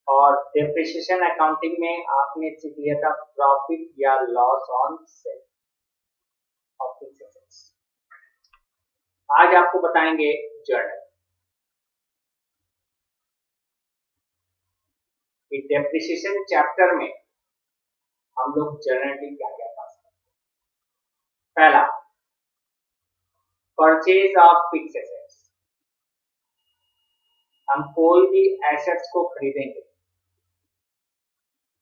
और depreciation accounting में आपने सीख लिया था प्रॉफिट या loss on sale of fixed assets. आज आपको बताएंगे जर्नल। डेप्रिसिएशन चैप्टर में हम लोग जर्नल क्या क्या पास करते हैं। पहला, परचेज ऑफ फिक्स्ड एसेट्स। हम कोई भी एसेट्स को खरीदेंगे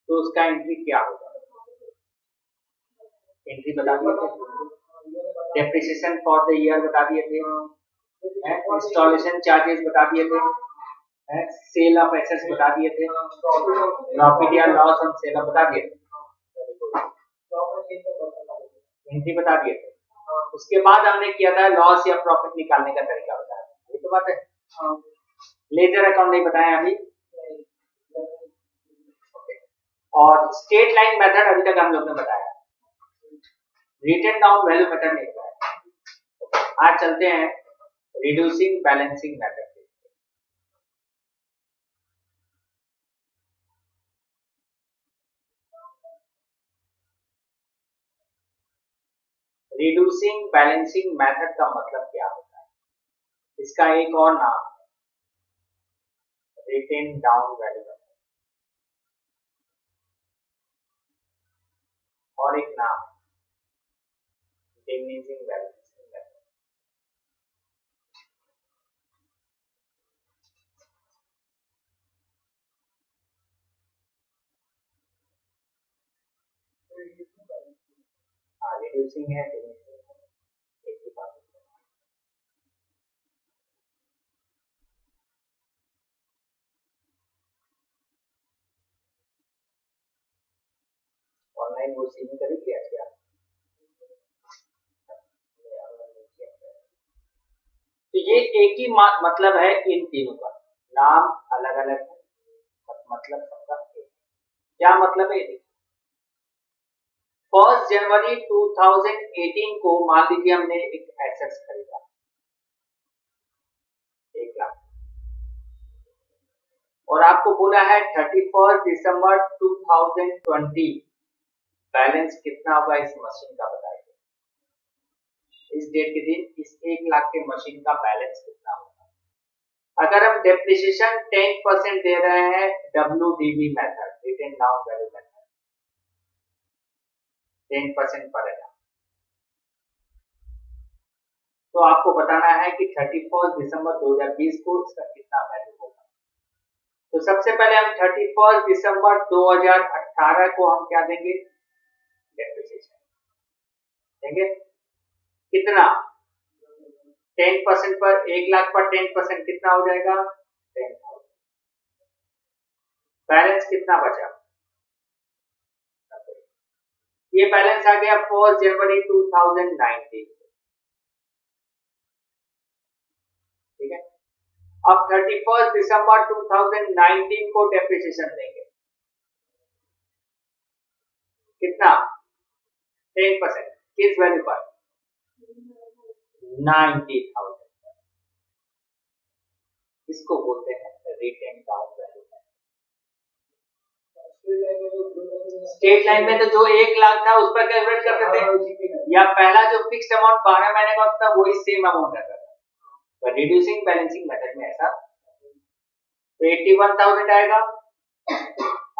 तो उसका एंट्री क्या होगा? एंट्री बता दिए थे, डेप्रिसिएशन फॉर द ईयर बता दिए थे, इंस्टॉलेशन चार्जेस बता दिए थे, सेल ऑफ एसेट्स बता दिए थे, प्रॉफिट या लॉस ऑन सेल ऑफ बता दिए थे, एंट्री बता दिए थे। उसके बाद हमने किया था लॉस या प्रॉफिट निकालने का तरीका बताया, ये तो बात है। लेजर अकाउंट नहीं बताया अभी। और स्ट्रेट लाइन मेथड अभी तक हम लोग ने बताया, रिटन डाउन वैल्यू मेथड नहीं बताया। आज चलते हैं reducing balancing method. Reducing balancing method का मतलब क्या होता है? इसका एक और नाम है रिटन डाउन वैल्यू मेथड, और एक नाम है डिमिनिशिंग बैलेंसिंग मेथड। हाँ, रिड्यूसिंग है, डिमिनिशिंग है, एक ही बात है। ऑनलाइन वो सीमित करी क्या क्या? तो ये एक ही मतलब है इन तीनों का, नाम अलग अलग है, मतलब सबका एक। क्या मतलब है? 1 जनवरी 2018 को मान लीजिए हमने एक एसेट्स खरीदा 1 लाख, और आपको बोला है 31 दिसंबर 2020 बैलेंस कितना होगा इस मशीन का बताइए। इस डेट के दिन इस 1 लाख के मशीन का बैलेंस कितना होगा? अगर हम डेप्रिसिएशन 10% दे रहे हैं, WDV method, written down value method, 10% पड़ेगा, तो आपको बताना है कि 31 दिसंबर 2020 को इसका कितना वैल्यू होगा। तो सबसे पहले हम 31 दिसंबर 2018 को हम क्या देंगे? डेप्रिसिएशन देंगे। कितना? 10% पर, 1 लाख पर 10% कितना हो जाएगा? 10,000। बैलेंस कितना बचा? ये बैलेंस आ गया 1 जनवरी 2019, ठीक है। अब 31 दिसंबर 2019 को डेप्रिसिएशन देंगे, कितना? 10%, किस वैल्यू पर? 90,000। इसको बोलते हैं written down value. Straight line में तो जो 1 लाख था उस पर कैलकुलेट करते थे, या पहला जो फिक्स्ड अमाउंट 12 महीने का था वही सेम अमाउंट रहता था। पर रिड्यूसिंग बैलेंसिंग मेथड में ऐसा, तो 81,000 आएगा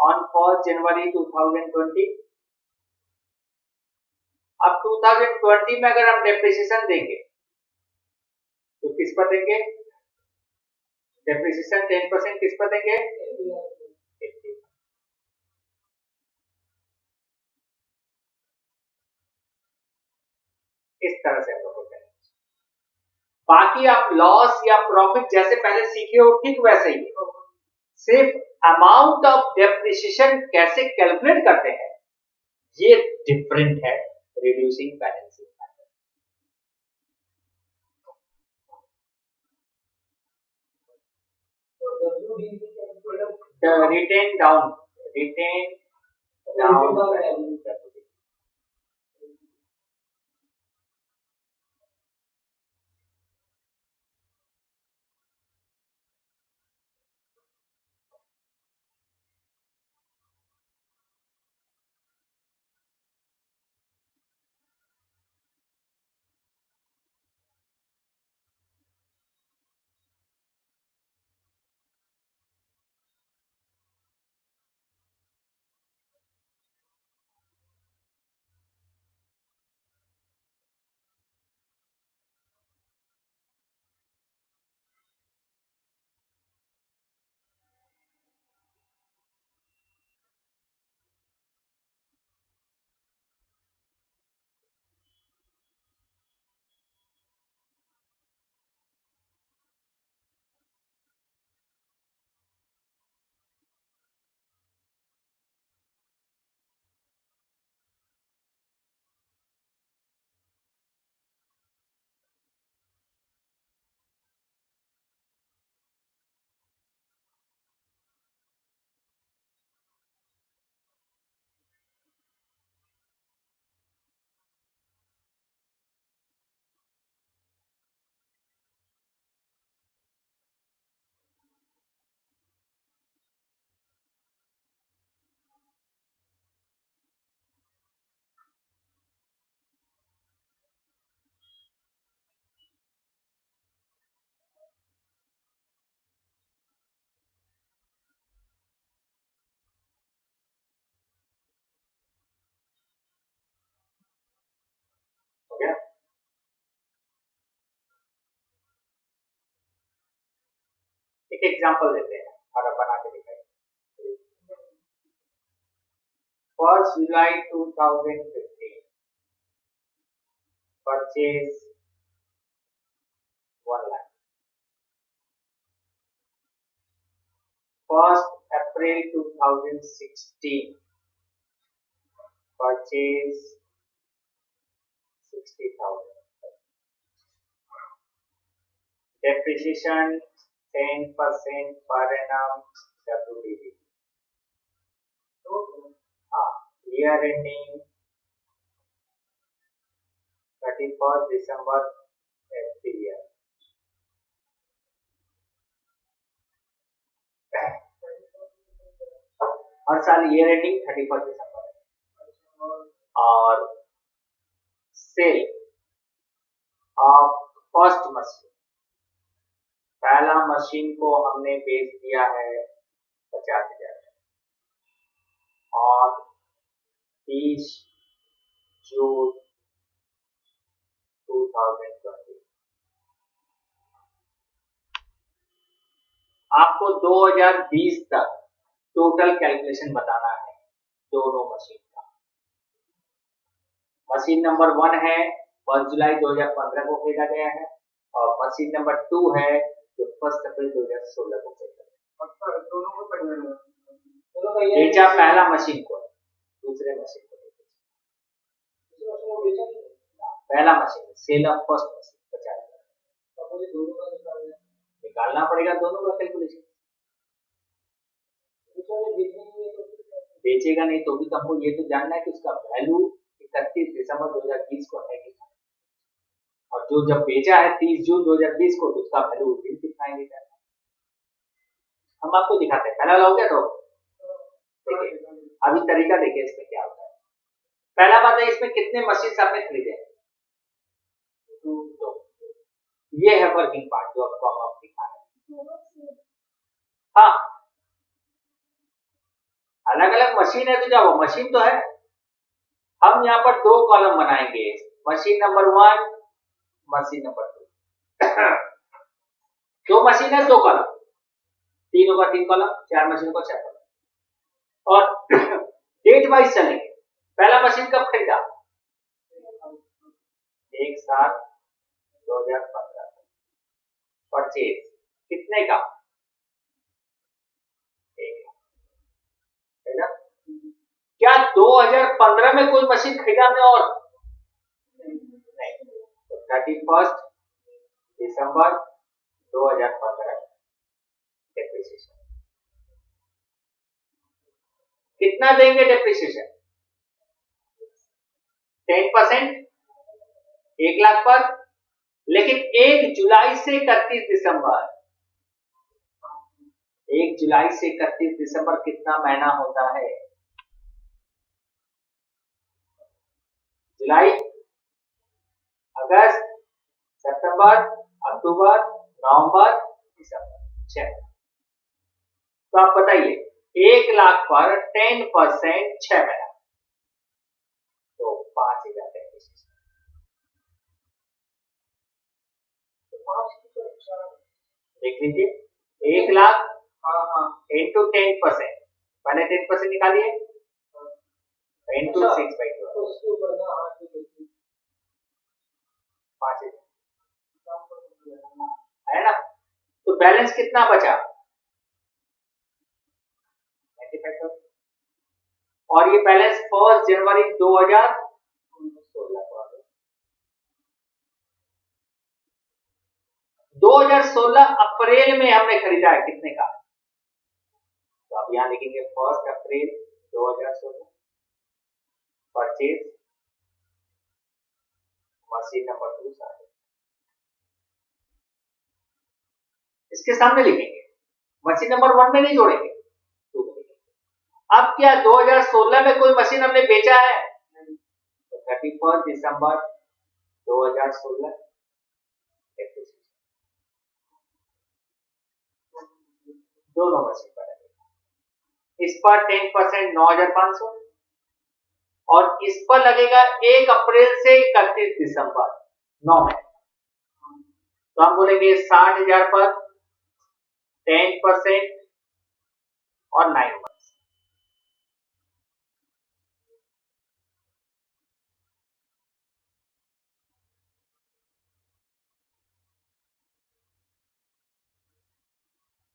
ऑन 1 जनवरी 2020। अब 2020 में अगर हम डेप्रिसिएशन देंगे तो किस पर देंगे? डेप्रिसिएशन 10% किस पर देंगे? इस तरह से हम लोग करेंगे। बाकी आप लॉस या प्रॉफिट जैसे पहले सीखे हो ठीक वैसे ही, सिर्फ अमाउंट ऑफ डेप्रिसिएशन कैसे कैलकुलेट करते हैं ये डिफरेंट है reducing balancing method. Written down एक एग्जांपल देते हैं और अब बना के दिखाएंगे। 1 जुलाई 2015 परचेज 1 लाख। 1 अप्रैल 2016 purchase 60,000। Depreciation 10% per annum WDV. Year ending 31st December every year. हर साल ईयर एंडिंग 31st दिसंबर। और सेल ऑफ फर्स्ट मशीन, पहला मशीन को हमने बेच दिया है 50,000 और 30 जून 2020। आपको 2020 तक टोटल कैलकुलेशन बताना है दोनों मशीन का। मशीन नंबर 1 है 1 जुलाई 2015 को खरीदा गया है और मशीन नंबर 2 है जो 1 अप्रैल 2016 को खरीदा गया। दोनों को बेचा पहला मशीन को, दूसरे मशीन को पहला machine sale of first machine 50,000 निकालना पड़ेगा दोनों का कैलकुलेशन। बेचेगा नहीं तो भी तो हमको ये तो जानना है कि उसका वैल्यू 31 दिसंबर 2020 को है कितना, और जो जब बेचा है 30 जून 2020 को तो उसका वैल्यू उस दिन कितना है ये जानना। हम आपको दिखाते हैं। पहला हो गया तो देखिए अभी तरीका देखिए इसमें क्या होता है। पहला बात है इसमें कितने मशीन आपने खरीदे हैं, तो ये है वर्किंग पार्ट जो आपको हम दिखा रहे हैं। हाँ अलग अलग मशीन है तो क्या वो मशीन तो है। हम यहाँ पर 2 कॉलम बनाएंगे, machine number 1 machine number 2। 2 machine है 2 कॉलम, 3 होगा 3 कॉलम, 4 मशीन को 4 कॉलम। और डेट वाइज चलेंगे। पहला मशीन कब खरीदा, 1/7/2015। परचेज कितने का, 1 लाख। क्या 2015 में कोई मशीन खरीदा हमने और नहीं, तो 31 दिसंबर 2015 डेप्रिसिएशन कितना देंगे, डेप्रिसिएशन 10% 1 लाख पर। लेकिन 1 जुलाई से 31 दिसंबर, 1 जुलाई से 31 दिसंबर कितना महीना होता है, जुलाई, अगस्त, सितंबर, अक्टूबर, नवंबर, दिसंबर, 6। तो आप बताइए 1 लाख पर 10% 6 महीना, तो 5,000 देख लीजिए। 1 लाख इंटू 10%, पहले 10% निकालिए इंटू 6/12 है ना। तो बैलेंस कितना बचा, 95। और ये बैलेंस 1 जनवरी 2016 2016 अप्रैल में हमने खरीदा है कितने का, तो आप यहां लिखेंगे 1 अप्रैल 2016 परचेज मशीन नंबर 2 साथ इसके सामने लिखेंगे, मशीन नंबर 1 में नहीं जोड़ेंगे, 2 में लिखेंगे। अब क्या 2016 में कोई मशीन हमने बेचा है, तो 31 दिसंबर 2016 दोनों मशीन पर लगेगा। इस पर 10% 9,500 और इस पर लगेगा 1 अप्रैल से 31 दिसंबर 9 महीने। तो हम बोलेंगे 60,000 पर 10% और 9 months।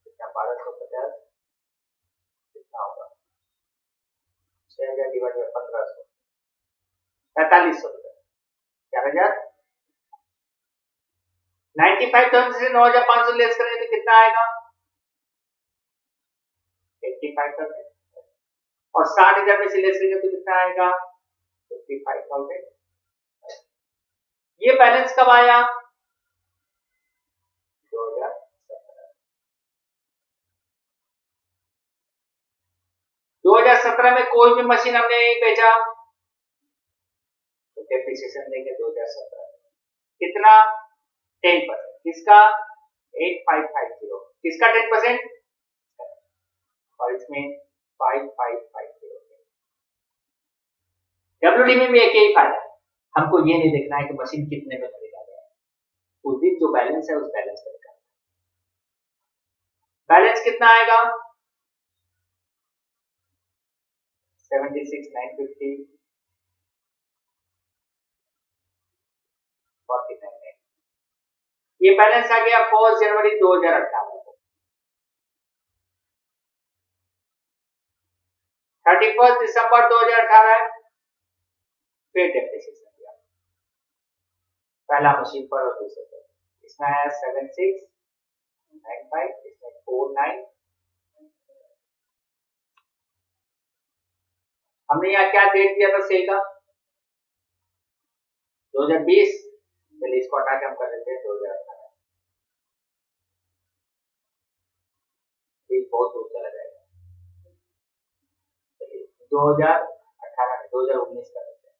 कितना 1250 कितना होगा 6000 डिवाइड बाय 1500 4500 रुपए 4000 95,000 से 9500 लेस करें तो कितना आएगा 85,000 और 60,000 में से लेस करेंगे तो कितना आएगा 55,000। ये बैलेंस कब आया 2017 में कोई भी मशीन हमने नहीं बेचा तो डेप्रिसिएशन देंगे 2017 कितना 10%। किसका 8550 किसका 10% और इसमें 5550। डब्ल्यूडी में भी एक ही फायदा है, हमको ये नहीं देखना है कि मशीन कितने में खरीदा गया है, उस दिन जो बैलेंस है उस बैलेंस पर निकालना। बैलेंस कितना आएगा 76,950 49। ये बैलेंस आ गया 1 जनवरी 2018 को। 31 दिसंबर 2018 फिर डेप्रिसिएशन दिया पहला मशीन पर और दूसरे पर। इसमें है 7695 इसमें 49। हमने यहाँ क्या डेट दिया था सेल का 2020। चलिए इसको हटा के हम कर देते हैं 2018। बहुत दूर चला जाएगा। चलिए 2018 में 2019 कर देते हैं।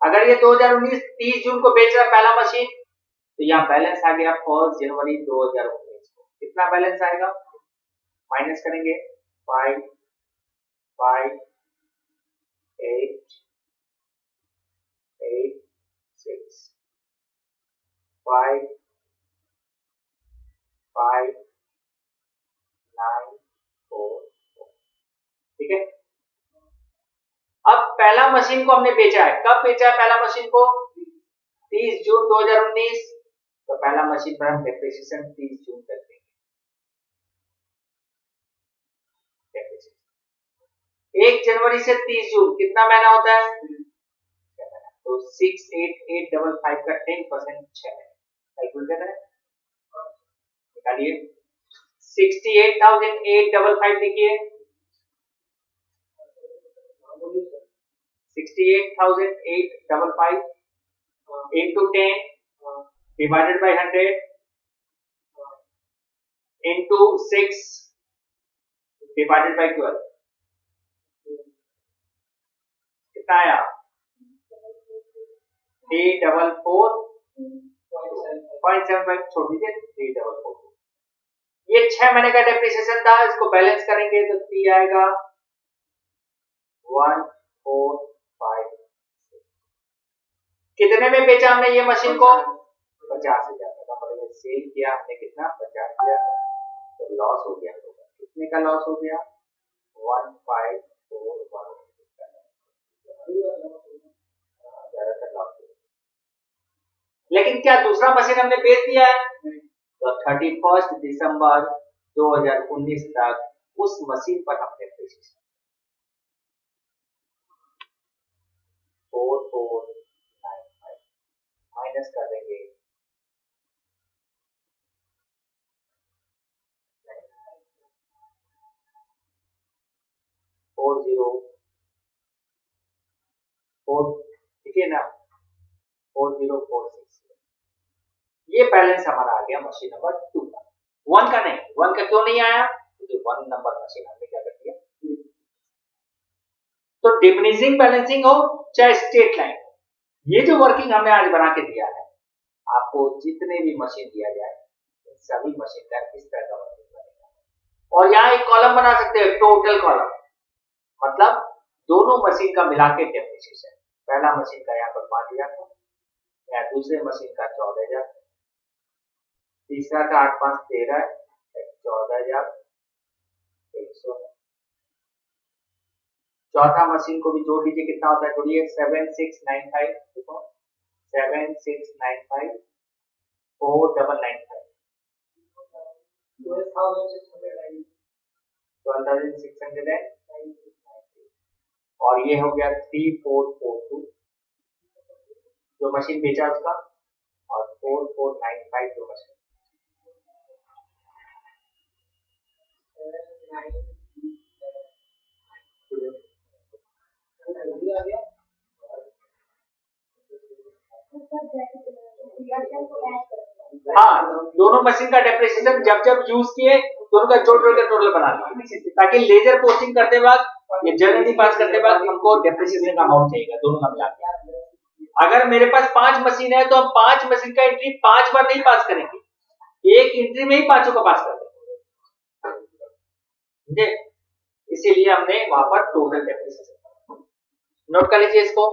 अगर ये 2019 30 जून को बेच रहा पहला मशीन तो यहाँ बैलेंस आ गया 1 जनवरी 2019 को। कितना बैलेंस आएगा माइनस करेंगे 5 5 8 8 6 5 5 9 4 4। ठीक है। अब पहला मशीन को हमने बेचा है, कब बेचा है पहला मशीन को 30 जून 2019। तो पहला मशीन पर हम डेप्रिसिएशन 30 जून कर देंगे। 1 जनवरी से 30 जून कितना महीना होता है तो 68,855 का 10% 6 महीने कैलकुलेट है निकालिए। 68,855 लिखिए 68,855 into 10 divided by 100 into 6 divided by 12 कितना आया 344.75 छोड़ दीजिए 344। ये 6 महीने का डेप्रिसिएशन था, इसको बैलेंस करेंगे तो 3 आएगा 1456। कितने में बेचा हमने ये मशीन को 50,000 का, मतलब सेल किया हमने कितना 50,000 तो लॉस हो गया। कितने का लॉस हो गया 1541 लॉस। लेकिन क्या दूसरा मशीन हमने बेच दिया है तो 31 दिसंबर 2019 तक उस मशीन पर हमने डेप्रिसिएशन 4495 माइनस कर देंगे 40 ठीक है ना 4046। ये बैलेंस हमारा आ गया मशीन नंबर 2 का। 1 का नहीं, 1 का क्यों नहीं आया क्योंकि 1 नंबर मशीन हमने क्या कर दिया। तो डिमिनिशिंग बैलेंसिंग हो चाहे स्ट्रेट लाइन, ये जो वर्किंग हमने आज बना के दिया है, आपको जितने भी मशीन दिया जाए सभी मशीन का इस तरह का वर्किंग बनेगा। और यहाँ एक कॉलम बना सकते हैं टोटल कॉलम, मतलब दोनों मशीन का मिला के डेप्रिसिएशन। पहला मशीन का यहाँ पर 5,000 था, या दूसरे मशीन का 14,000, तीसरा का 8 5 13 14,100। चौथा मशीन को भी जोड़ लीजिए, कितना होता है, जोड़िए 7695, देखो 7695 4995, 12,600 और ये हो गया 3442 जो मशीन बेचा उसका, और 4495 जो मशीन। हाँ, दोनों मशीन का डेप्रिसिएशन जब जब यूज किए दोनों का जोड़ जोड़ के टोटल बना दिया, ताकि लेजर पोस्टिंग करते वक्त या जर्नल पास करते वक्त हमको डेप्रिसिएशन का अमाउंट चाहिए दोनों का मिला के। अगर मेरे पास 5 मशीन है तो हम 5 मशीन का एंट्री 5 बार नहीं पास करेंगे, एक एंट्री में ही पांचों का पास कर देंगे, इसीलिए हमने वहां पर टोटल डेप्रिसिएशन नोट कर लीजिए इसको।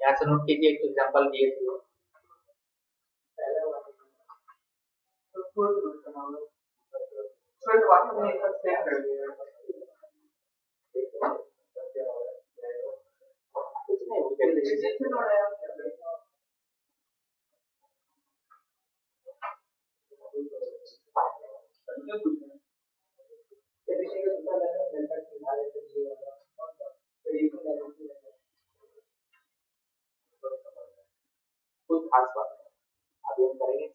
यहां से नोट कीजिए, एक एग्जांपल दिए थे कोई खास बात नहीं, अभी हम करेंगे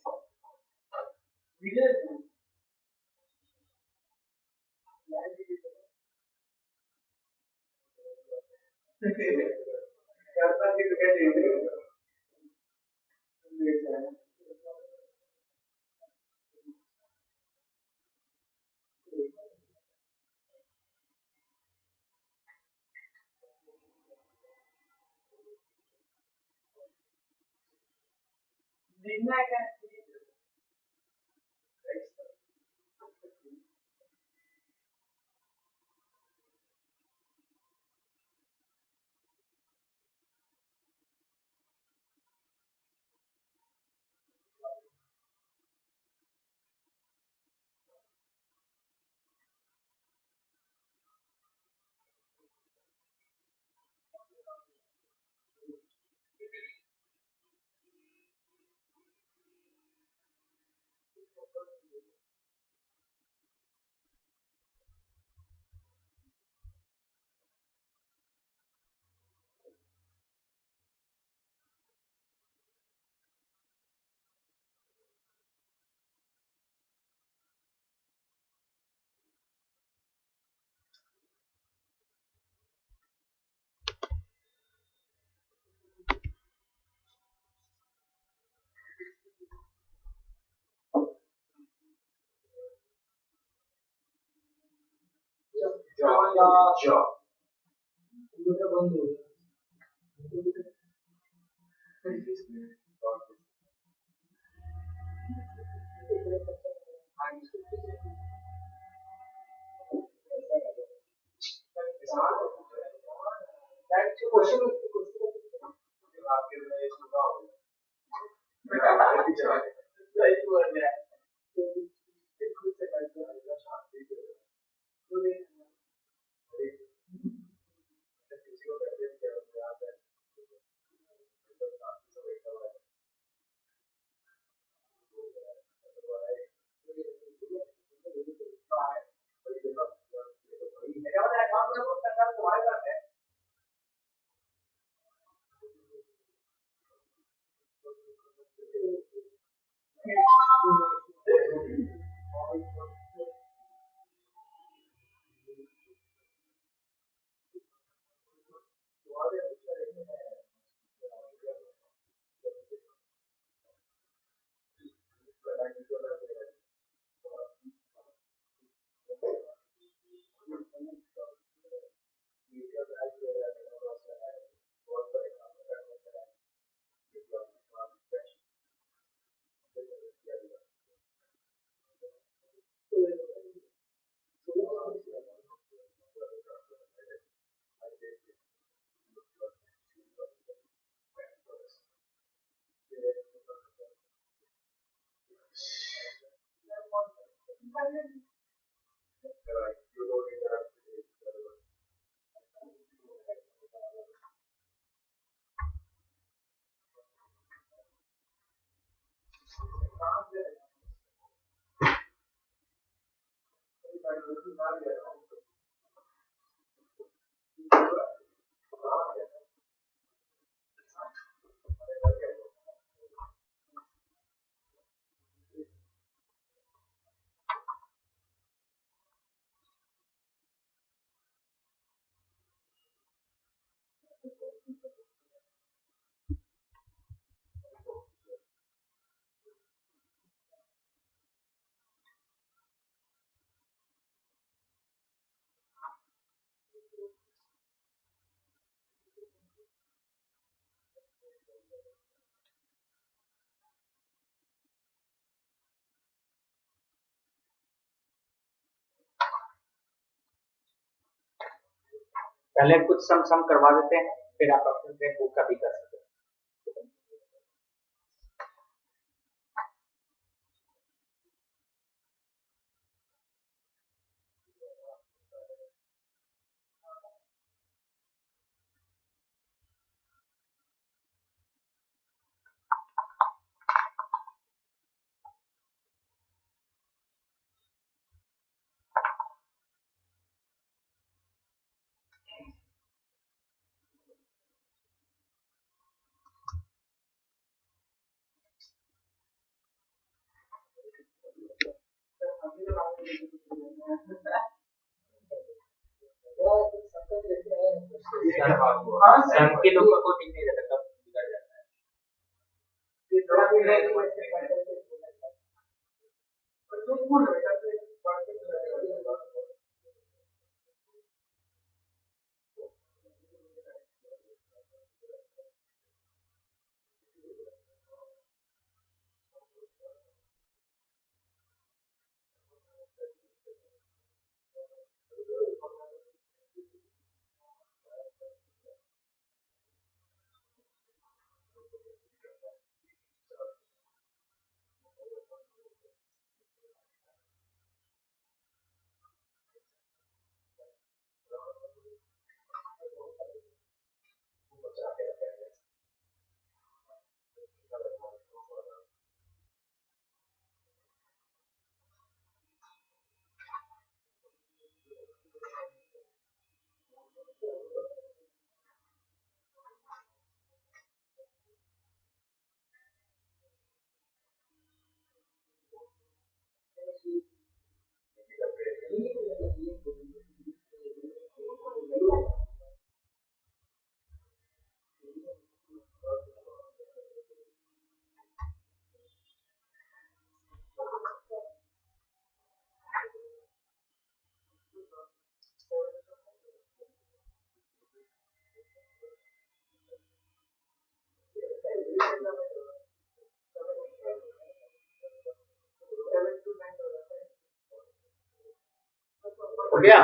पहले कुछ सम करवा देते हैं, फिर आप अपने बुक का भी कर सकते हैं। सम के लोगों को ठीक नहीं रहता, कब बिगड़ जाता है। हो गया।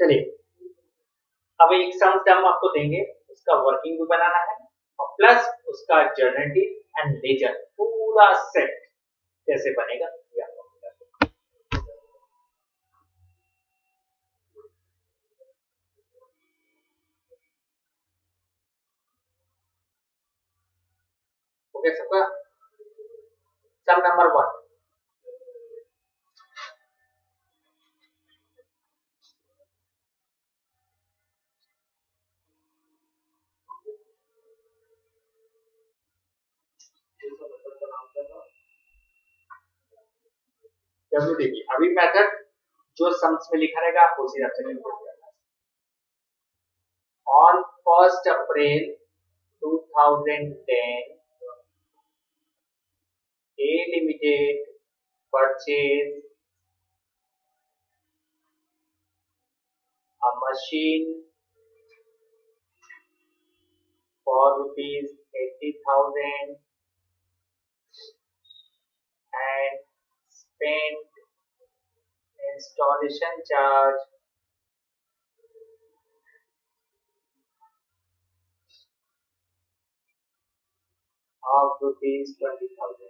चलिए, अब एक सम हम आपको देंगे, उसका वर्किंग भी बनाना है और प्लस उसका जर्नलिटी एंड लेजर पूरा सेट कैसे बनेगा ये आपको बताते हैं। ओके सबका, सम नंबर 1, WDB। अभी मेथड जो सम्स में लिखा रहेगा आप उसी हिसाब से कैलकुलेट करना है। On 1st April 2010, A Limited purchased a machine for rupees 80,000 and spent installation charge of rupees 20,000.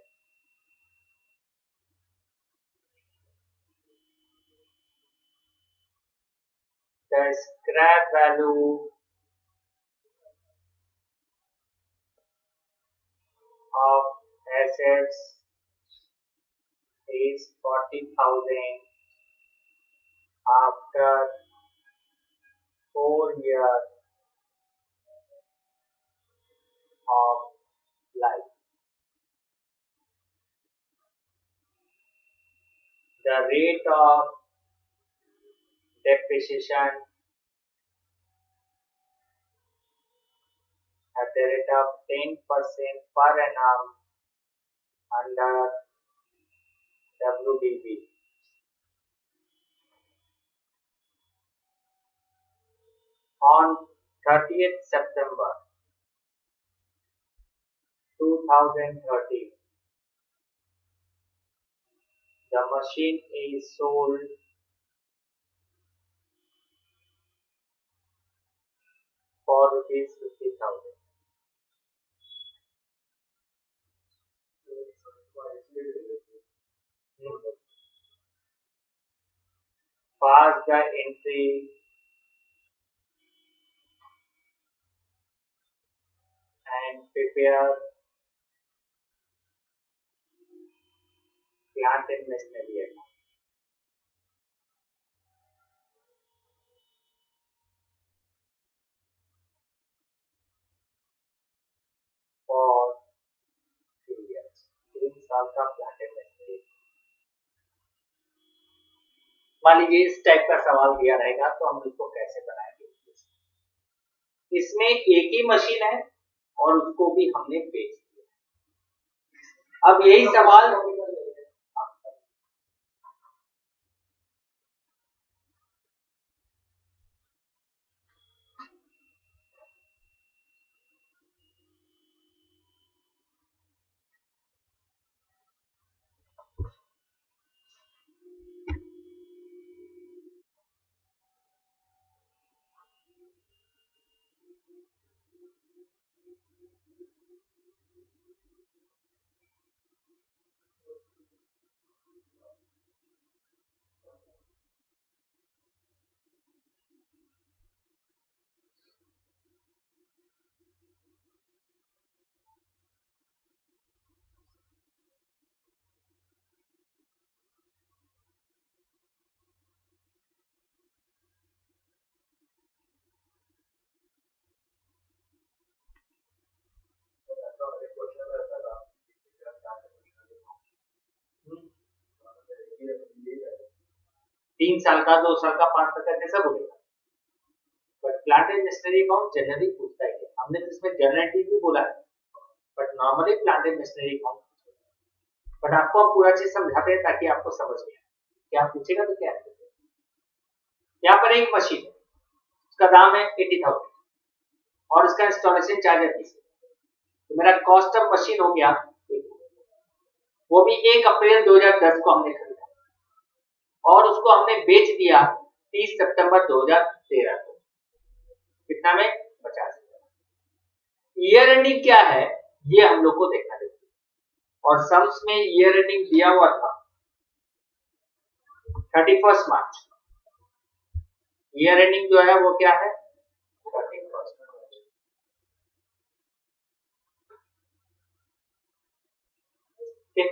The scrap value of assets is 40,000 after 4 years of life. The rate of depreciation at the rate of 10% per annum under WDB. On 30th September 2030, the machine is sold for rupees 50,000. Pass the entry and prepare plant and machinery account. For 3 years. 3 साल का plant and machinery. मान लीजिए इस type का सवाल दिया रहेगा तो हम इसको कैसे बनाएंगे। इसमें एक ही मशीन है और उसको भी हमने बेच दिया। अब यही सवाल तीन साल का 2 साल का 5 साल का कैसा बोलेगा। But plant and machinery account generally पूछता है। हमने तो इसमें जनरेटिव भी बोला है but normally plant and machinery account. But आपको हम पूरा चीज समझाते हैं ताकि आपको समझ में आए। क्या पूछेगा तो क्या है। यहाँ पर एक मशीन है, उसका दाम है 80,000 और उसका इंस्टॉलेशन चार्ज है 30। तो मेरा कॉस्ट ऑफ मशीन हो गया, वो भी 1 अप्रैल 2010 को हमने खरीदा और उसको हमने बेच दिया 30 सितंबर 2013 को। कितना में 50,000। ईयर एंडिंग क्या है ये हम लोग को देखना चाहिए और सम्स में ईयर एंडिंग दिया हुआ था 31 मार्च। ईयर एंडिंग जो है वो क्या है 31 मार्च। ठीक,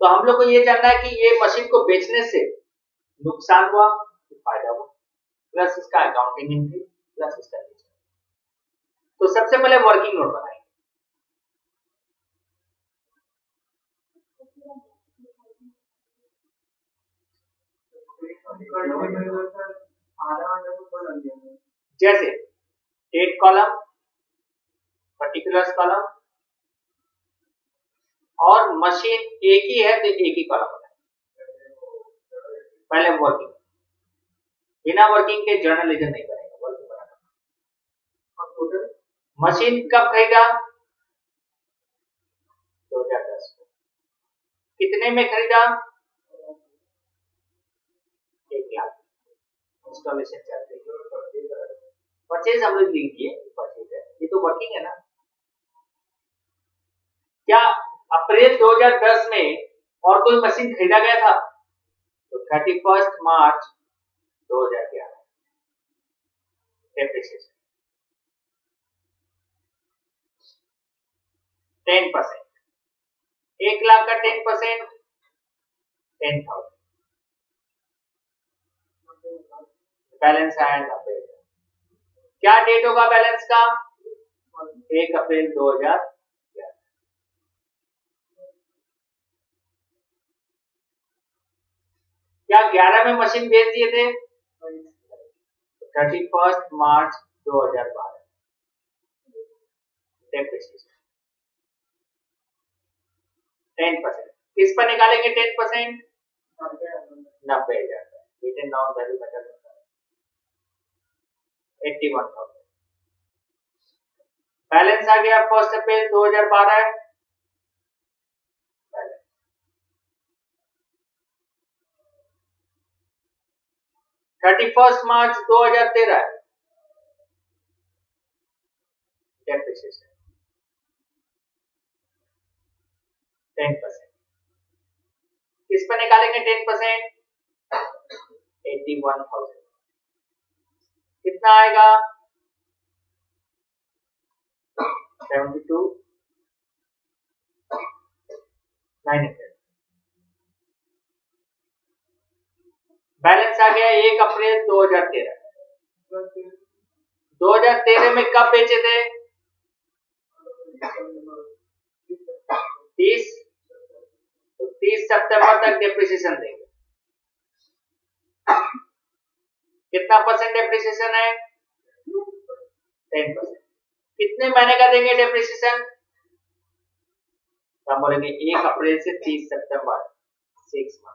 तो हम लोग को ये जानना है कि ये मशीन को बेचने से नुकसान हुआ फायदा हुआ, प्लस इसका अकाउंटिंग एंट्री प्लस इसका बेचना। तो सबसे पहले वर्किंग नोट बनाएंगे। जैसे कॉलम, पर्टिकुलर्स कॉलम, और मशीन एक ही है तो एक ही कॉलम होता है। पहले वर्किंग, बिना वर्किंग के जर्नलिज्म नहीं बनेगा, वर्किंग बनाना। मशीन कब खरीदा? 2010 में। कितने में खरीदा? 1 लाख। इंस्टॉलेशन चल रही है, परचेज हम लोग लिख दिए, परचेज है, ये तो वर्किंग है ना। क्या अप्रैल 2010 में और कोई मशीन खरीदा गया था? तो 31 मार्च 2011 डेप्रिसिएशन 10%, 1 लाख का 10% 10,000, बैलेंस आया 90। क्या डेट होगा बैलेंस का? 1 अप्रैल 2011। क्या 11 में मशीन बेच दिए थे? 31 मार्च 2012 डेप्रिसिएशन 10%। किस पर निकालेंगे 10%? 90,000। Written down value method 81,000। Balance आ गया 1 अप्रैल 2012, 31 मार्च 2013 डेप्रिसिएशन 10%। किस पर निकालेंगे 10%? 81,000। कितना आएगा? 72,900। बैलेंस आ गया 1 अप्रैल 2013। 2013 में कब बेचे थे? 30, तो 30 सितंबर तक डेप्रिसिएशन देंगे। कितना परसेंट डेप्रिसिएशन है? 10%। कितने महीने का देंगे डेप्रिसिएशन? हम बोलेंगे 1 अप्रैल से 30 सितंबर, 6 मंथ।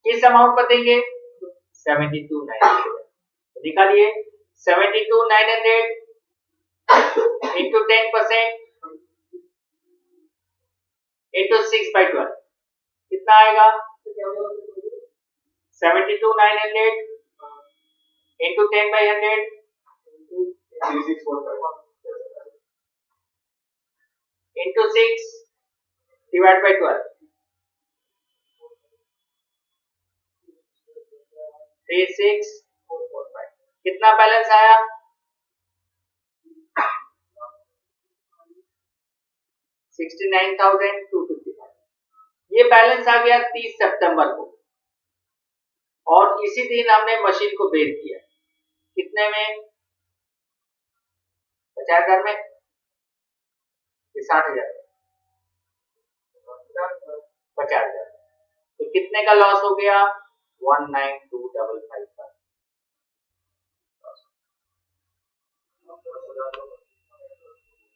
किस अमाउंट पर देंगे? 72,900। निकालिए 72,900 इंटू 10% इंटू 6/12 कितना आएगा? 72,900 इंटू 10/100 इंटू 6 डिवाइड बाय 12 36,445। कितना बैलेंस आया? 69,255। ये बैलेंस आ गया 30 सितंबर को, और इसी दिन हमने मशीन को बेच दिया। कितने में? 50,000 में, 60,000, 50,000। तो कितने का लॉस हो गया? 19,255 का।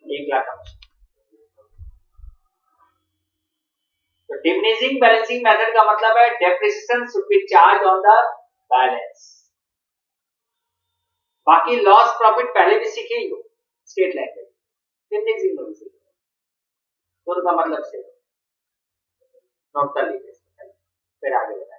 1 लाख का। तो डिमिनिशिंग बैलेंसिंग मेथड का मतलब है depreciation should be charge on the balance. बाकी लॉस प्रॉफिट पहले भी सीखे ही हो स्टेट लैंग्वेज, डिमिनिशिंग में भी सीखे, दोनों का मतलब से नोट कर लीजिए, फिर आगे बताएं।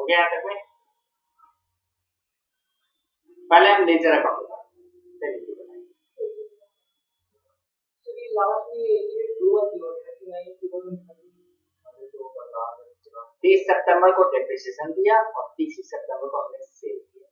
हो गया यहाँ तक में? पहले हम लेजर अकाउंट तीस सितंबर को डेप्रिसिएशन दिया और 30 सितंबर को हमने सेल किया।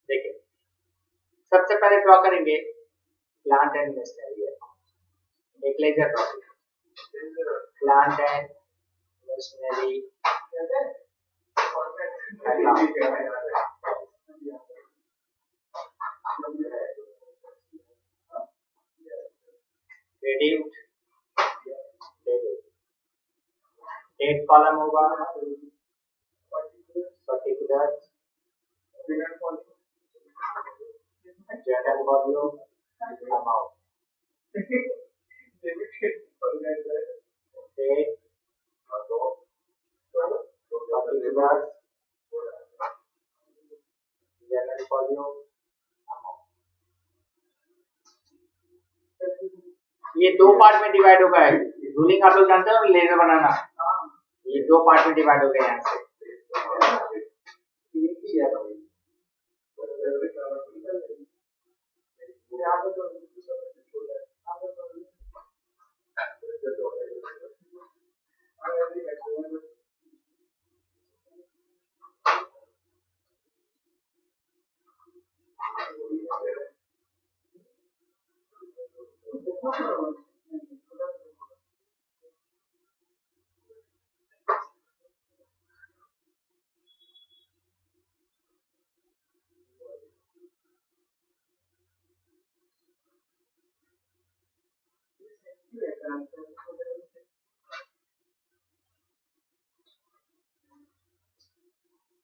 देखिए सबसे पहले ड्रॉ करेंगे प्लांट एंड मशीनरी अकाउंट। एक ledger draw plant and machinery credit debit. Date column होगा particular journal volume amount date particular journal volume amount. ये दो पार्ट में डिवाइड होगा। रूलिंग आप लोग जानते हो लेजर बनाना, ये दो पार्ट में डिवाइड हो गए यहाँ से।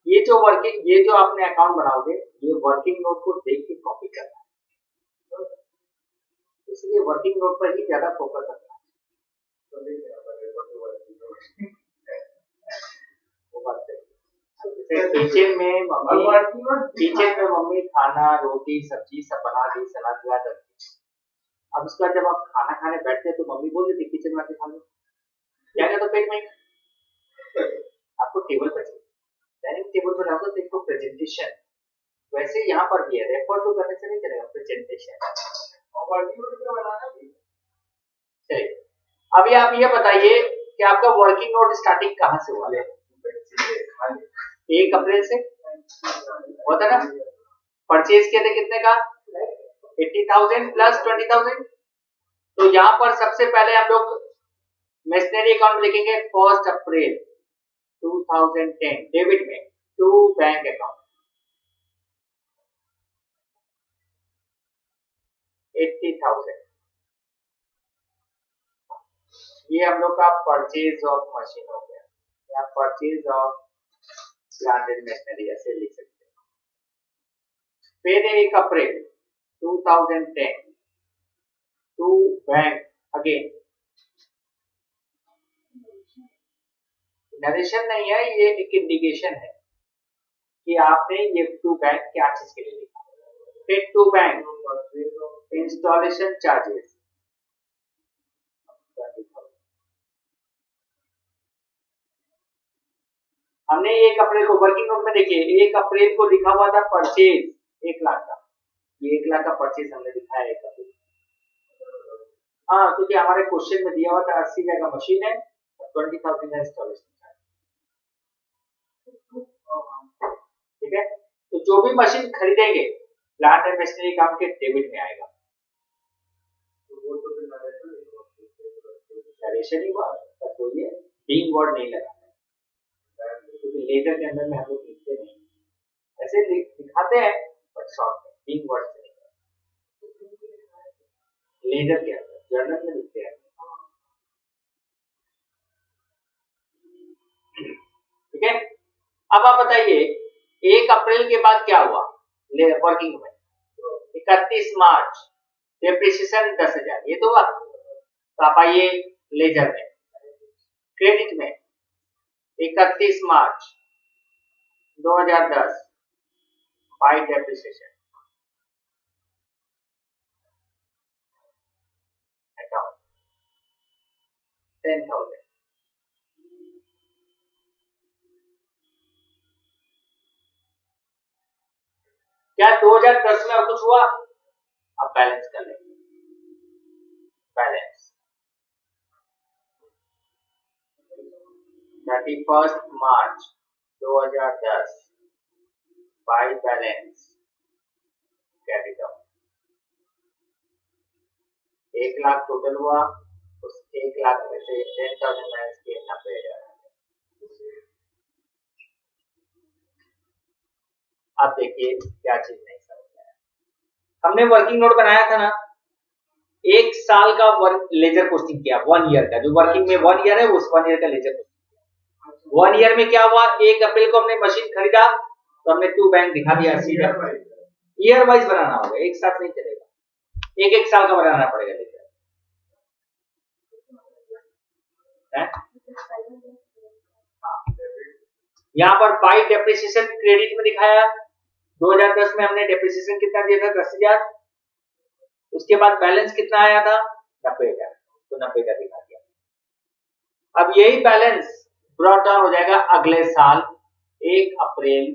ये जो आपने अकाउंट बनाओगे ये वर्किंग नोट को देख के कॉपी करना है, इसलिए वर्किंग नोट पर ही ज्यादा फोकस करना है। वो बात सही। किचन में मम्मी खाना रोटी सब्जी सब बना दी, सलाद वलाद रख दी। अब उसके बाद जब आप खाना खाने बैठते हैं तो मम्मी बोल देती किचन में आके खा लो, क्या कहते तो पेट में आपको टेबल पर चाहिए। डाइनिंग टेबल पर रखो तो इसको प्रेजेंटेशन, वैसे यहाँ पर भी है, रेफर टू करने से नहीं चलेगा, प्रेजेंटेशन और बनाना भी। चलिए अभी आप ये बताइए कि आपका वर्किंग नोट स्टार्टिंग कहाँ से हुआ है? 1 अप्रैल से होता ना। परचेज किए थे कितने का? 80,000 प्लस 20,000। तो यहाँ पर सबसे पहले हम लोग मशीनरी अकाउंट लिखेंगे 1 अप्रैल 2010 डेबिट में टू बैंक अकाउंट 80,000। ये हम लोग का परचेज ऑफ मशीन हो गया, या purchase of plant and machinery ऐसे लिख सकते हैं। फिर 1 अप्रैल 2010 टू बैंक अगेन, नरेशन नहीं है, ये एक इंडिकेशन है कि आपने ये टू बैंक क्या चीज के लिए लिखा। फिर टू बैंक इंस्टॉलेशन चार्जेस, हमने 1 अप्रैल को वर्किंग नोट में देखिए 1 अप्रैल को लिखा हुआ था परचेज 1 लाख का, ये 1 लाख का परचेज हमने लिखा है 1 अप्रैल। हाँ क्योंकि हमारे क्वेश्चन में दिया हुआ था 80 जगह मशीन है, 20,000 का इंस्टॉलेशन चार्ज। जो भी मशीन खरीदेंगे प्लांट एंड मशीनरी काम के डेबिट में आएगा। नरेशन ही हुआ, बस वही है, बीइंग वर्ड नहीं लगा क्योंकि लेटर के अंदर में हम लोग लिखते नहीं, ऐसे दिखाते हैं बट शॉर्ट में बीइंग वर्ड से नहीं, लेटर के अंदर जर्नल में लिखते हैं। ठीक है, अब आप बताइए 1 अप्रैल के बाद क्या हुआ वर्किंग में? 31 मार्च डेप्रिसिएशन 10,000, ये तो हुआ। तो आप आइए लेजर में, क्रेडिट में 31 मार्च 2010 बाय डेप्रिसिएशन अकाउंट 10,000। क्या 2010 में और कुछ हुआ? अब बैलेंस कर लेंगे, balance 31 March 2010 by balance capital 1 lakh total हुआ, उस 1 लाख में से 10,000 माइनस किए 90,000। अब देखिए क्या चीज नहीं समझ में आया, हमने वर्किंग नोट बनाया था ना, 1 साल का लेजर पोस्टिंग किया, 1 ईयर का, जो वर्किंग में 1 ईयर है उस 1 ईयर का लेजर पोस्टिंग किया। 1 ईयर में क्या हुआ, 1 अप्रैल को हमने मशीन खरीदा तो हमने 2 बैंक दिखा दिया सीधा, ईयर वाइज बनाना होगा, एक साथ नहीं चलेगा, एक साल का बनाना पड़ेगा लेजर। यहाँ पर बाई डेप्रिसिएशन क्रेडिट में दिखाया, 2010 में हमने डेप्रिसिएशन कितना दिया था? 10,000। उसके बाद बैलेंस कितना आया था? 90,000, तो 90 का दिखा दिया। अब यही बैलेंस ब्रॉट डाउन हो जाएगा अगले साल 1 अप्रैल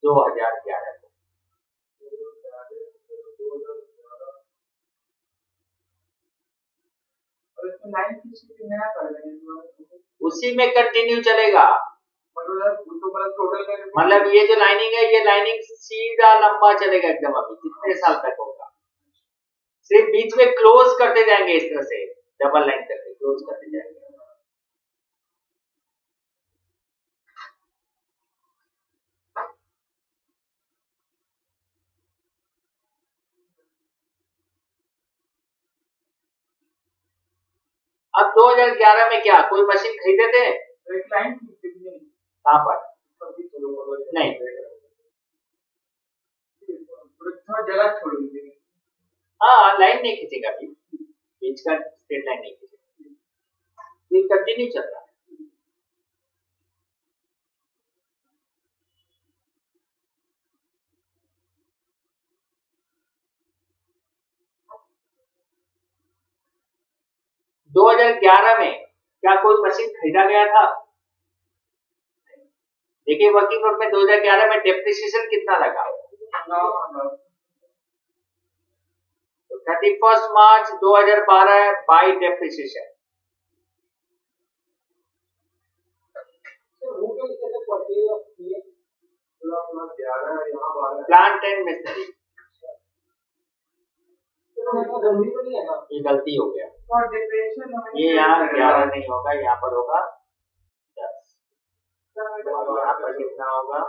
2011 को। उसी में कंटिन्यू चलेगा, मतलब ये जो लाइनिंग है, ये लाइनिंग सीधा लंबा चलेगा एकदम, अभी कितने साल तक होगा, सिर्फ बीच में क्लोज करते जाएंगे इस तरह से, डबल लाइन करके क्लोज करते जाएंगे। अब 2011 में क्या कोई मशीन खरीदे थे? कहां पर? नहीं, जगह छोड़ दीजिए। हाँ, लाइन नहीं खींचेगा अभी, बीच का स्ट्रेट लाइन नहीं खींचेगा, ये कंटिन्यू चल रहा है। दो 2011 में क्या कोई मशीन खरीदा गया था? देखिए वर्किंग नोट में 2011 में डेप्रिसिएशन कितना लगा? तो 31 मार्च 2012 by depreciation, plant and machinery, ये गलती हो गया, ये यहाँ 11 नहीं होगा, यहाँ पर होगा 10, यहाँ पर कितना होगा?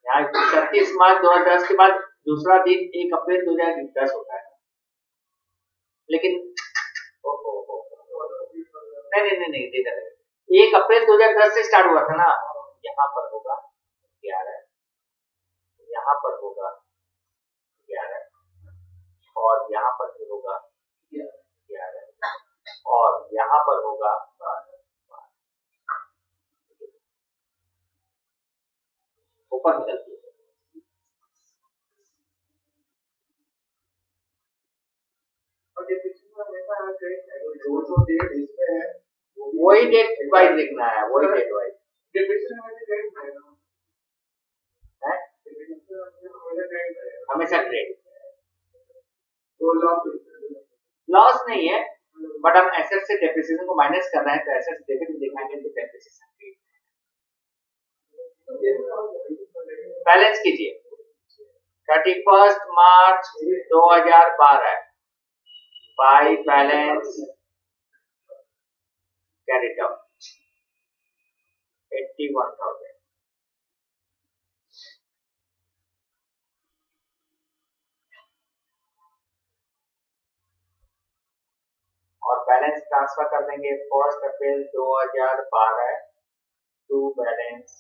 यहाँ 31 मार्च 2010 के बाद दूसरा दिन 1 अप्रैल 2010 होता है, लेकिन नहीं 1 अप्रैल 2010 से स्टार्ट हुआ था ना, यहाँ पर होगा 11, यहाँ पर होगा 11, और यहाँ पर भी होगा 11, और यहाँ पर होगा 12, ऊपर निकलती है। जो डेट इसमें है वही डेट वाइज लिखना है, वही डेट वाइज। हमेशा क्रेडिट, तो लॉस नहीं है, बट हम एसेट से डेप्रिसिएशन को माइनस कर रहे हैं, तो एसेट डेबिट में दिखाएंगे तो डेप्रिसिएशन बैलेंस कीजिए 31 मार्च 2012 बाई बैलेंस कैरिड आउट 81,000 और बैलेंस ट्रांसफर कर देंगे 1 अप्रैल 2012 टू बैलेंस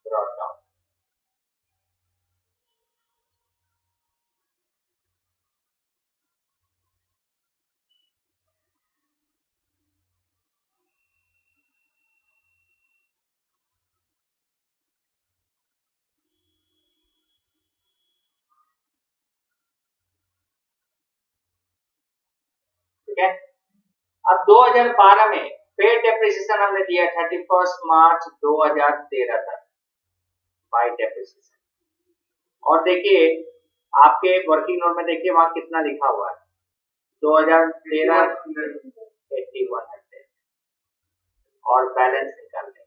ब्रॉट डाउन। ठीक है, अब 2012 में पे डेप्रिसिएशन हमने दिया 31 मार्च 2013 तक बाय डेप्रिसिएशन। और देखिए आपके वर्किंग नोट में देखिए वहां कितना लिखा हुआ है 2013 8100 और बैलेंस निकाल देंगे।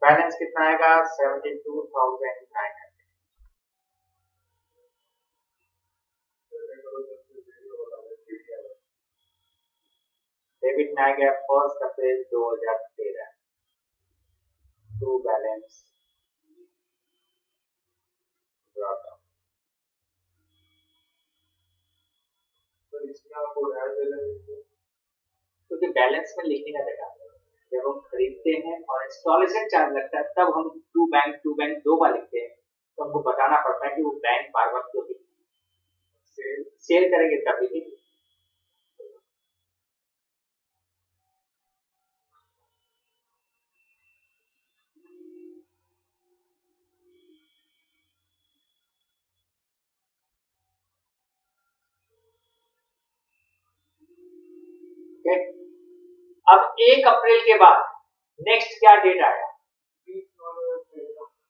बैलेंस कितना आएगा 72,900। डेबिट में आ गया 1 अप्रैल 2013 टू बैलेंस ब्रॉट डाउन। क्योंकि बैलेंस में लिखने का देखा जब हम खरीदते हैं और इंस्टॉलेशन चार्ज लगता है तब हम टू बैंक दो बार लिखते हैं, तो हमको बताना पड़ता है कि वो बैंक बार बार क्यों सेल करेंगे तभी भी। अब 1 अप्रैल के बाद नेक्स्ट क्या डेट आया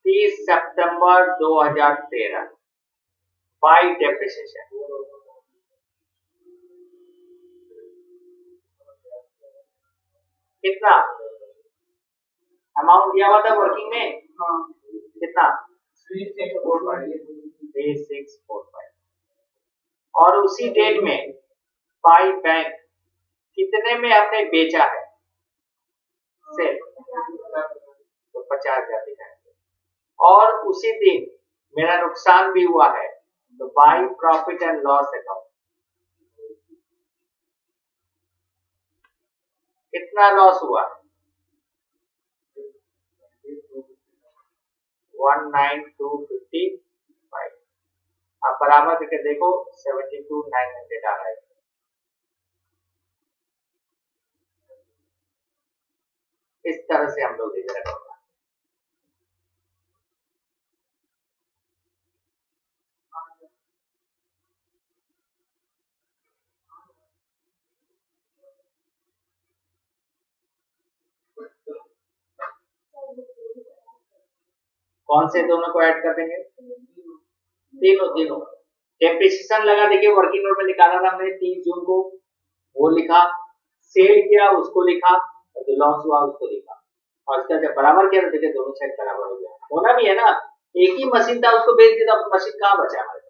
30 सितंबर 2013 बाय डेप्रिसिएशन। कितना अमाउंट दिया हुआ था वर्किंग में? कितना 3645 और उसी डेट में बाय बैंक कितने में हमने बेचा है सेल तो 50,000 दिखाएंगे। और उसी दिन मेरा नुकसान भी हुआ है तो by profit and loss account कितना लॉस हुआ 19,255। आप बराबर करके देखो 72,900 आ रहा है। इस तरह से हम लोग इधर होगा। कौन से दोनों को ऐड कर देंगे तीनों डेप्रिसिएशन लगा देखिए वर्किंग नोट में निकाला था हमने 30 जून को वो लिखा, सेल किया उसको लिखा और जो लॉस हुआ उसको लिखा और इसका जब बराबर किया तो देखिए दोनों साइड बराबर हो गया। होना भी है ना, एक ही मशीन था उसको बेच दिया तो मशीन कहाँ बचा हमारे पास।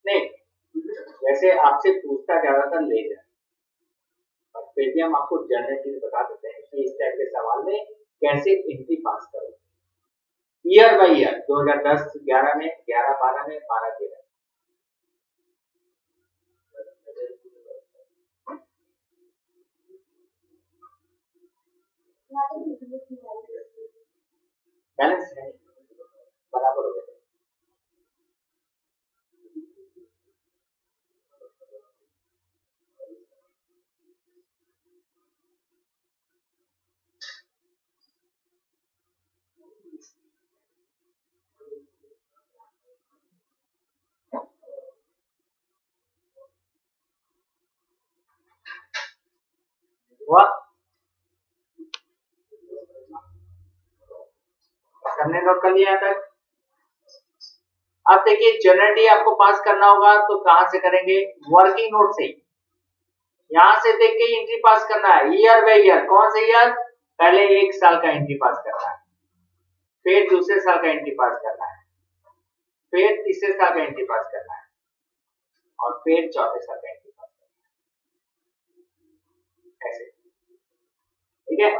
नहीं वैसे आपसे पूछता ज्यादातर ले जाए और फिर भी हम आपको जनरल चीज बता देते हैं कि इस टाइप के सवाल में कैसे एंट्री पास करो ईयर बाय ईयर 2010 11 में 11 12 में 12 13 बैलेंस है बराबर हो जाएगा। हुआ? हमने नोट कर लिया था। अब देखिए जनरली आपको पास करना होगा तो कहां से करेंगे? वर्किंग नोट से। यहां से देख के एंट्री पास करना है ईयर बाय ईयर। कौन से ईयर? पहले 1 साल का एंट्री पास करना है, फिर दूसरे साल का एंट्री पास करना है, फिर तीसरे साल का एंट्री पास करना है और फिर चौथे साल का एंट्री पास करना है। ऐसे ठीक है।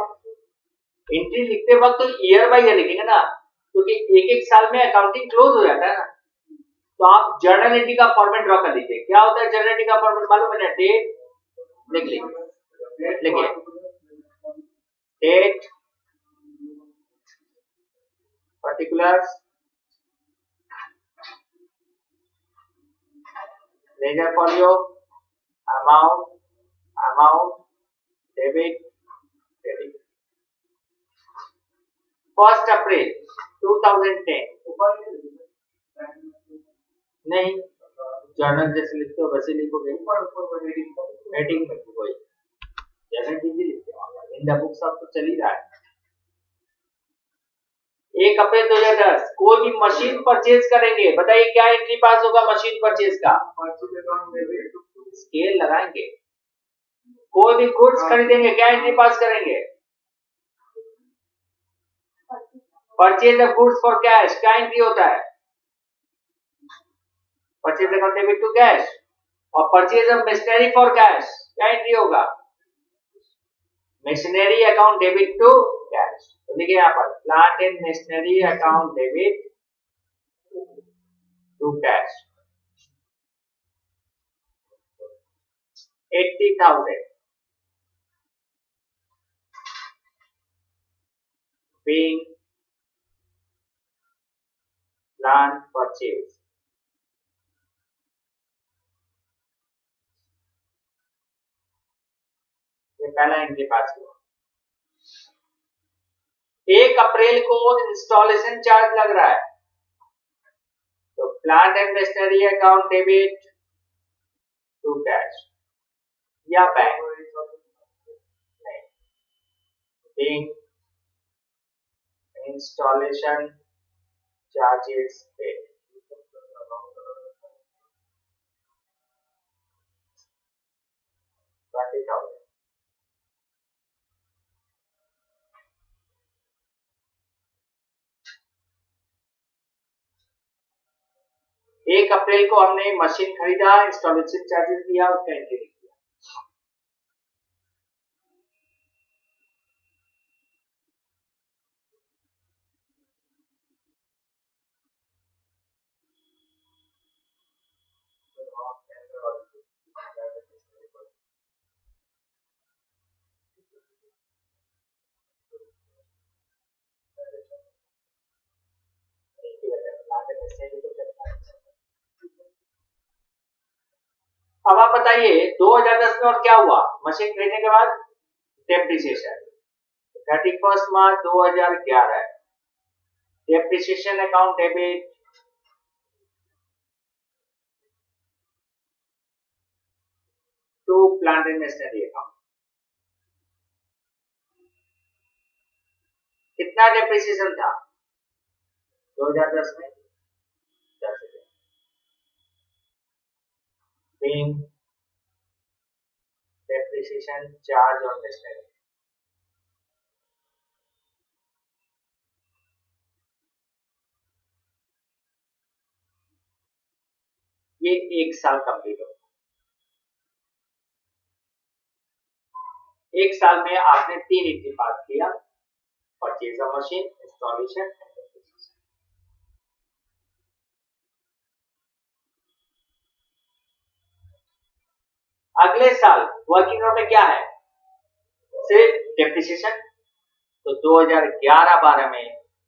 एंट्री लिखते वक्त तो ईयर बाय ईयर लिखेंगे ना, क्योंकि एक एक साल में अकाउंटिंग क्लोज हो जाता है ना। तो आप जर्नल एंट्री का फॉर्मेट ड्रॉ कर लीजिए। क्या होता है जर्नल एंट्री का फॉर्मेट मालूम है? डेट लिख लीजिए, लिखिए date, particulars, ledger folio, amount, amount, debit, debit. 1 अप्रैल 2010। नहीं, जर्नल जैसे लिखते हो वैसे लिखोगे, हेडिंग में कोई जर्नल भी लिखते हो, इन द बुक्स आप तो चल ही रहा है। 1 अप्रैल 2010 कोई भी मशीन परचेज करेंगे, बताइए क्या एंट्री पास होगा मशीन परचेज का? स्केल लगाएंगे। कोई भी गुड्स खरीदेंगे, क्या एंट्री पास करेंगे? Purchase of goods for cash, क्या एंट्री होता है? Purchase account debit to cash. और purchase of machinery for cash, क्या एंट्री होगा? Machinery account debit to cash. तो देखिए यहाँ पर plant and machinery account debit to cash 80,000 being plant purchase। ये पहला एंट्री पास हुआ। 1 अप्रैल को इंस्टॉलेशन चार्ज लग रहा है, तो plant and machinery account debit to cash या बैंक नहीं, being installation charges paid। 20,000। एक अप्रैल को हमने मशीन खरीदा, इंस्टॉलेशन चार्जेस दिया, उसका एंट्री लिख दिया। अब आप बताइए 2010 में और क्या हुआ? मशीन खरीदने के बाद डेप्रिसिएशन 31 मार्च 2011 depreciation account debit to plant and machinery account. कितना डेप्रिसिएशन था 2010 में? 10,000 being depreciation charge on machinery। ये 1 साल कंप्लीट हो। 1 साल में आपने 3 एंट्री पास किया, परचेज ऑफ मशीन, इंस्टॉलेशन। अगले साल वर्किंग नोट में क्या है? सिर्फ डेप्रिसिएशन। तो 2011-12 में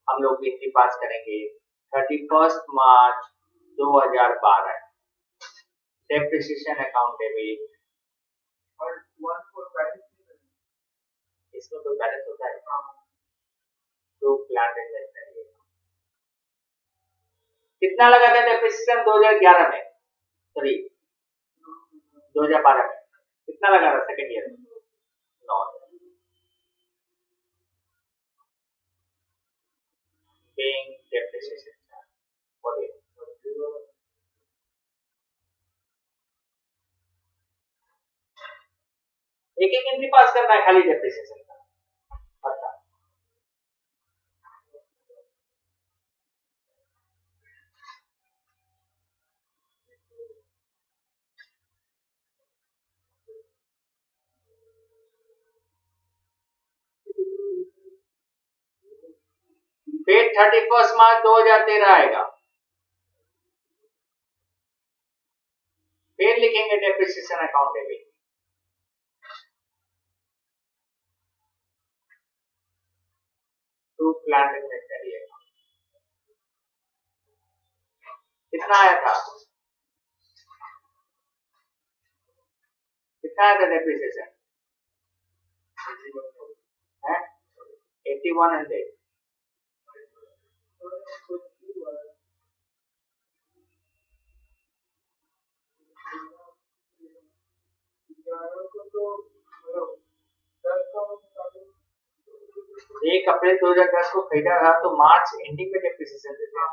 हम लोग एंट्री पास करेंगे 31 मार्च 2012 डेप्रिसिएशन अकाउंट डेबिट। और इसमें तो बैलेंस होता है, टू प्लांट एंड मशीनरी। कितना लगा था डेप्रिसिएशन 2011 में, सॉरी 2012 में कितना लगा था सेकेंड ईयर में? 9। Paying depreciation charge, बोलिए। एक एक एंट्री पास करना है खाली डेप्रिसिएशन का। अच्छा, फिर 31 मार्च 2013 आएगा, फिर लिखेंगे depreciation account debit. To plant and machinery account कितना आया था? कितना आया था डेप्रिसिएशन? 8100। एक अप्रैल 2010 को खरीदा था तो मार्च एंडिंग में डेप्रिसिएशन देते हैं।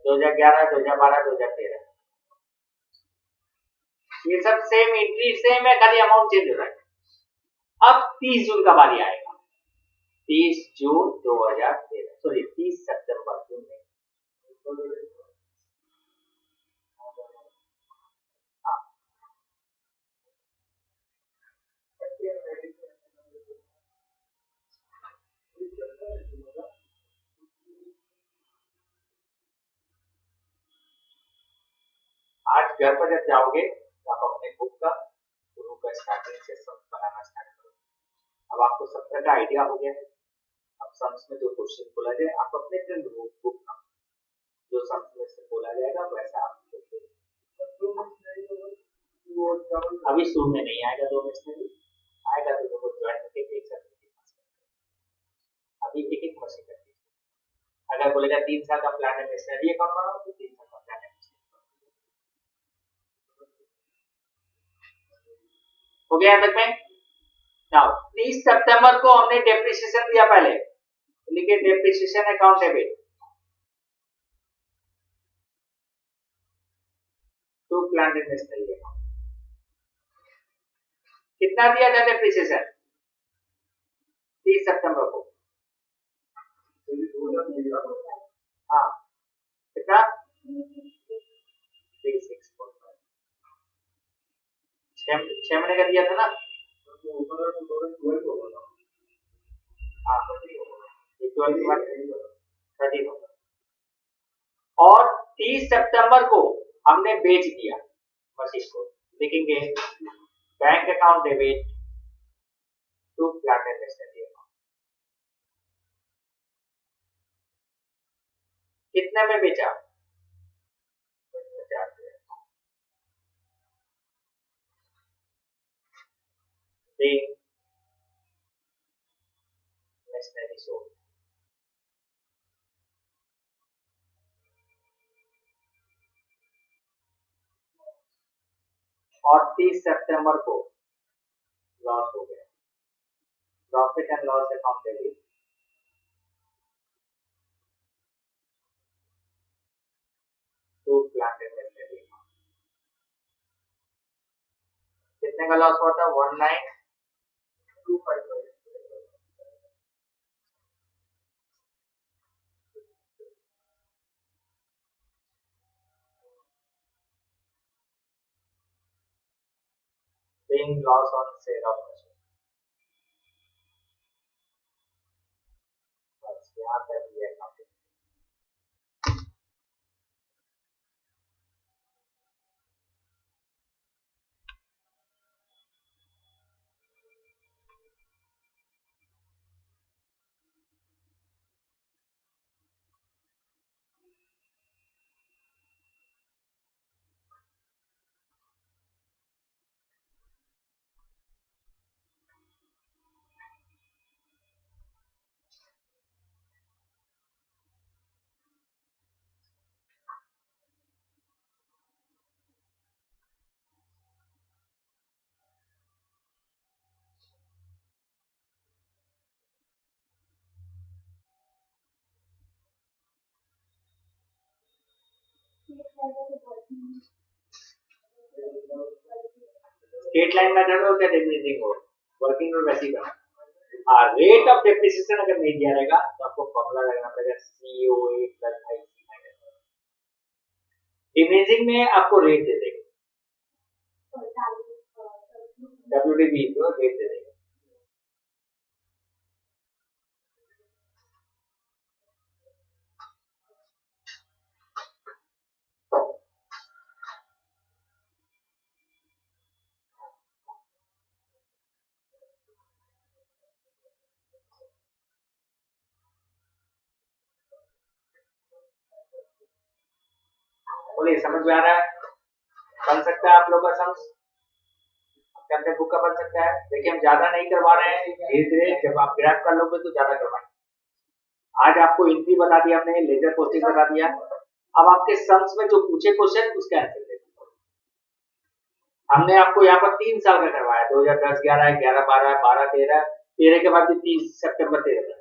2011, 2012, 2013 ये सब सेम एंट्री सेम है, खाली अमाउंट चेंज हो रहा है। अब 30 जून का बारी आएगा, 30 जून 2013, सॉरी 30 सितंबर जून में। आज घर पर जब जाओगे तो आप अपने बुक का शुरू का स्टार्टिंग से सम बनाना स्टार्ट करो। अब आपको सब तरह का आइडिया हो गया है। अब सम्स में जो क्वेश्चन बोला जाए आप अपने बुक का जो सम्स में से बोला जाएगा वैसा आप अभी शुरू में नहीं आएगा, 2 मशीनरी आएगा तो लोगों ज्वाइन करके देख सकते। अभी एक एक मशीन करके अगर बोलेगा 3 साल का प्लान है मशीनरी अकाउंट बनाओ तो 3 साल का प्लान है। हो गया तक में? नाउ 30 सितंबर को हमने डेप्रिसिएशन दिया, पहले लिखे depreciation account debit to plant and machinery account. कितना दिया था डेप्रिसिएशन 30 सितंबर को? हाँ कितना? 6 महीने का दिया था ना? हाँ 13 होगा। और 30 सितंबर को हमने बेच दिया मशीन को, लिखेंगे bank account debit to plant and machinery account. कितने में बेचा? 50,000। Machinery sold. और 30 सितंबर को लॉस हो गया, profit and loss account debit to plant and machinery account. कितने का लॉस हुआ था? 1925। Paying loss on sale of machine। बस यहाँ तक ये अकाउंटिंग। स्ट्रेट लाइन मेथड हो क्या डिक्रीजिंग हो, वर्किंग नोट वैसे ही बना। रेट ऑफ डेप्रिसिएशन अगर नहीं दिया रहेगा तो आपको फॉर्मूला लगाना पड़ेगा COA plus IC minus. Decreasing में आपको रेट दे देगा, WDB को रेट दे देगा। बोलिए समझ में आ रहा है? बन सकता है आप लोग का सम्स आपके अंदर बुक का बन सकता है। देखिए हम ज्यादा नहीं करवा रहे हैं, धीरे धीरे जब आप ग्रैप कर लोगे तो ज्यादा करवाएंगे। आज आपको एंट्री बता दिया हमने, लेजर पोस्टिंग बता दिया। अब आपके सम्स में जो पूछे क्वेश्चन उसके आंसर दे। हमने आपको यहाँ पर 3 साल का करवाया, 2010, 11, 11, 12, 12, 13, 13 के बाद 30 सितंबर 13,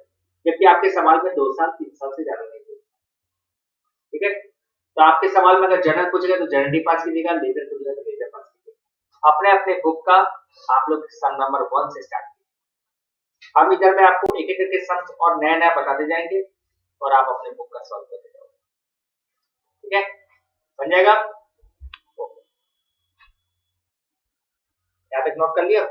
जबकि आपके सवाल में 2 साल 3 साल से ज्यादा नहीं हुए। ठीक है, तो आपके सवाल में अगर जनरल पूछेगा तो जनरल पास कीजिएगा, लेजर पूछेगा तो लेजर पास कीजिएगा। अपने अपने बुक का आप लोग सम नंबर 1 से स्टार्ट कीजिए। हम इधर में आपको एक एक करके सम्स और नया नया बताते जाएंगे और आप अपने बुक का सॉल्व करते जाओगे। ठीक है, बन जाएगा। यहाँ तक नोट कर लिया।